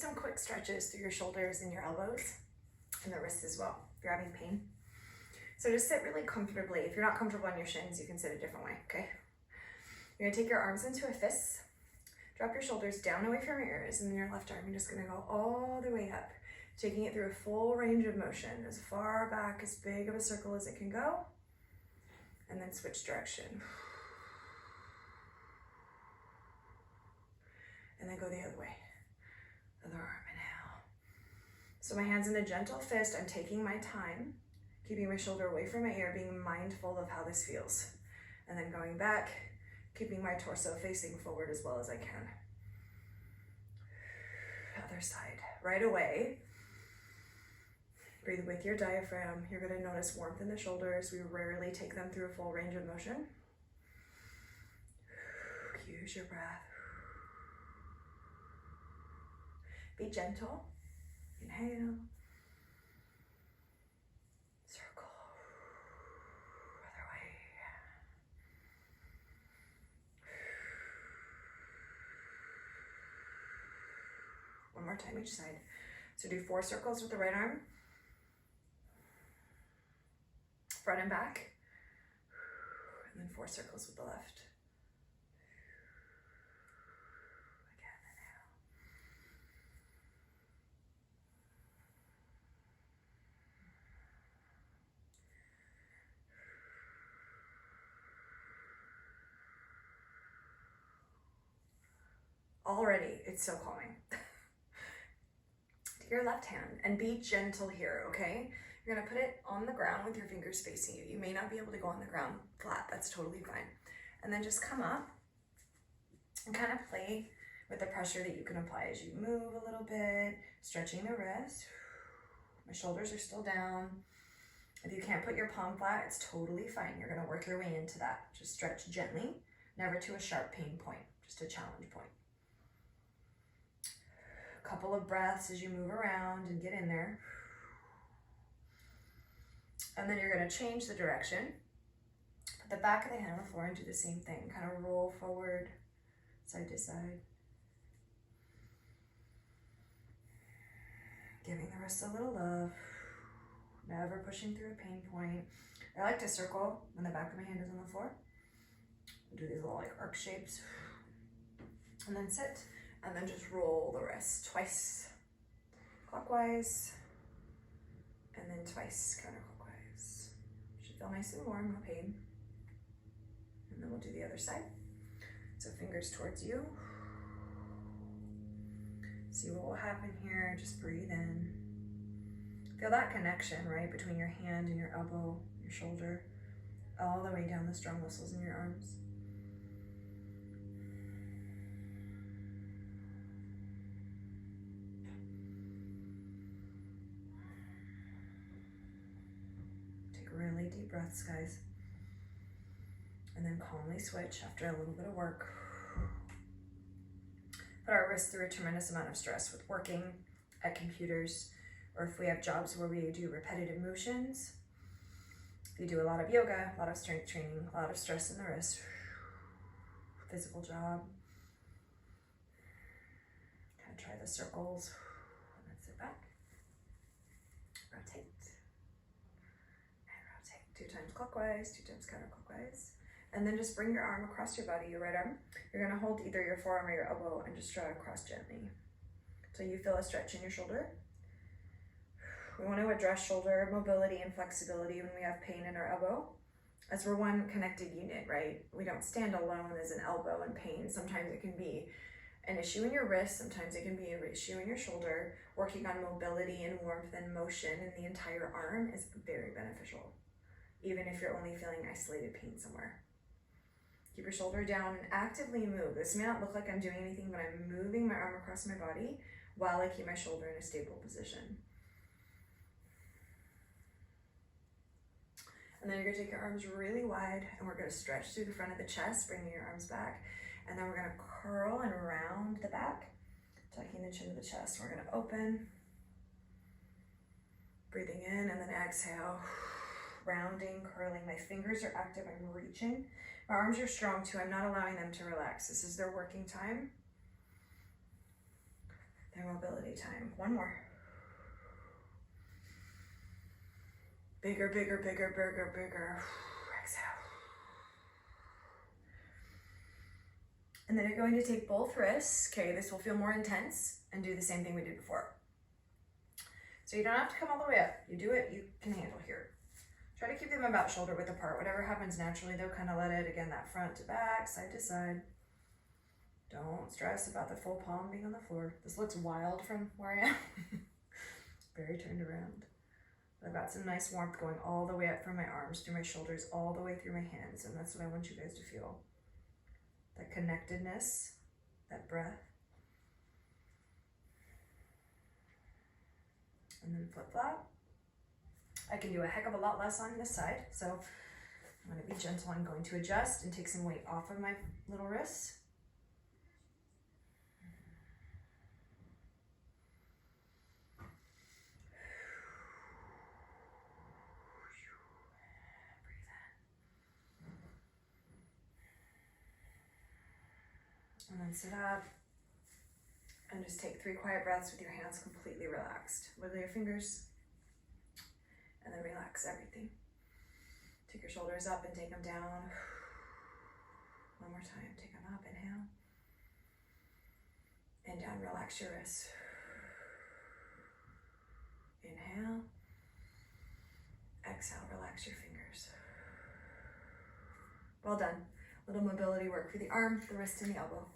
some quick stretches through your shoulders and your elbows and the wrists as well if you're having pain. So just sit really comfortably. If you're not comfortable on your shins, you can sit a different way, okay? You're gonna take your arms into a fist, drop your shoulders down away from your ears, and then your left arm, you're just gonna go all the way up, taking it through a full range of motion, as far back, as big of a circle as it can go, and then switch direction. And then go the other way. Other arm, inhale. So my hand's in a gentle fist, I'm taking my time, keeping my shoulder away from my ear, being mindful of how this feels. And then going back, keeping my torso facing forward as well as I can. Other side. Right away, breathe with your diaphragm. You're going to notice warmth in the shoulders. We rarely take them through a full range of motion. Use your breath. Be gentle. Inhale. Circle. Other way. One more time each side. So do 4 circles with the right arm. Front and back. And then 4 circles with the left. Again, inhale. Already, it's so calming. Take your left hand and be gentle here, okay? You're gonna put it on the ground with your fingers facing you. You may not be able to go on the ground flat, that's totally fine. And then just come up and kind of play with the pressure that you can apply as you move a little bit, stretching the wrist. My shoulders are still down. If you can't put your palm flat, it's totally fine. You're gonna work your way into that. Just stretch gently, never to a sharp pain point, just a challenge point. Couple of breaths as you move around and get in there. And then you're going to change the direction. Put the back of the hand on the floor and do the same thing. Kind of roll forward, side to side. Giving the wrist a little love. Never pushing through a pain point. I like to circle when the back of my hand is on the floor. I'll do these little like arc shapes. And then sit. And then just roll the wrist twice clockwise, and then twice counterclockwise. Should feel nice and warm, no pain. And then we'll do the other side. So fingers towards you. See what will happen here, just breathe in. Feel that connection, right, between your hand and your elbow, your shoulder, all the way down the strong muscles in your arms. Really deep breaths, guys. And then calmly switch after a little bit of work. Put our wrists through a tremendous amount of stress with working at computers, or if we have jobs where we do repetitive motions. If you do a lot of yoga, a lot of strength training, a lot of stress in the wrist, physical job. Kind of try the circles, and then sit back. Rotate. 2 times clockwise, 2 times counterclockwise. And then just bring your arm across your body, your right arm. You're gonna hold either your forearm or your elbow and just draw across gently. So you feel a stretch in your shoulder. We wanna address shoulder mobility and flexibility when we have pain in our elbow, as we're one connected unit, right? We don't stand alone as an elbow in pain. Sometimes it can be an issue in your wrist, sometimes it can be an issue in your shoulder. Working on mobility and warmth and motion in the entire arm is very beneficial, even if you're only feeling isolated pain somewhere. Keep your shoulder down and actively move. This may not look like I'm doing anything, but I'm moving my arm across my body while I keep my shoulder in a stable position. And then you're gonna take your arms really wide and we're gonna stretch through the front of the chest, bringing your arms back. And then we're gonna curl and round the back, tucking the chin to the chest. We're gonna open, breathing in, and then exhale. Rounding, curling. My fingers are active, I'm reaching. My arms are strong too, I'm not allowing them to relax. This is their working time. Their mobility time. One more. Bigger, bigger, bigger, bigger, bigger. Exhale. And then you're going to take both wrists. Okay, this will feel more intense, and do the same thing we did before. So you don't have to come all the way up. You do it, you can handle here. Try to keep them about shoulder width apart. Whatever happens naturally, though, kind of let it, again, that front to back, side to side. Don't stress about the full palm being on the floor. This looks wild from where I am. Very turned around. I've got some nice warmth going all the way up from my arms, through my shoulders, all the way through my hands, and that's what I want you guys to feel. That connectedness, that breath. And then flip flop. I can do a heck of a lot less on this side, so I'm going to be gentle. I'm going to adjust and take some weight off of my little wrists. And then sit up and just take 3 quiet breaths with your hands completely relaxed. Wiggle your fingers and then relax everything. Take your shoulders up and take them down. One more time, take them up, inhale. And down, relax your wrists. Inhale. Exhale, relax your fingers. Well done. Little mobility work for the arm, the wrist, and the elbow.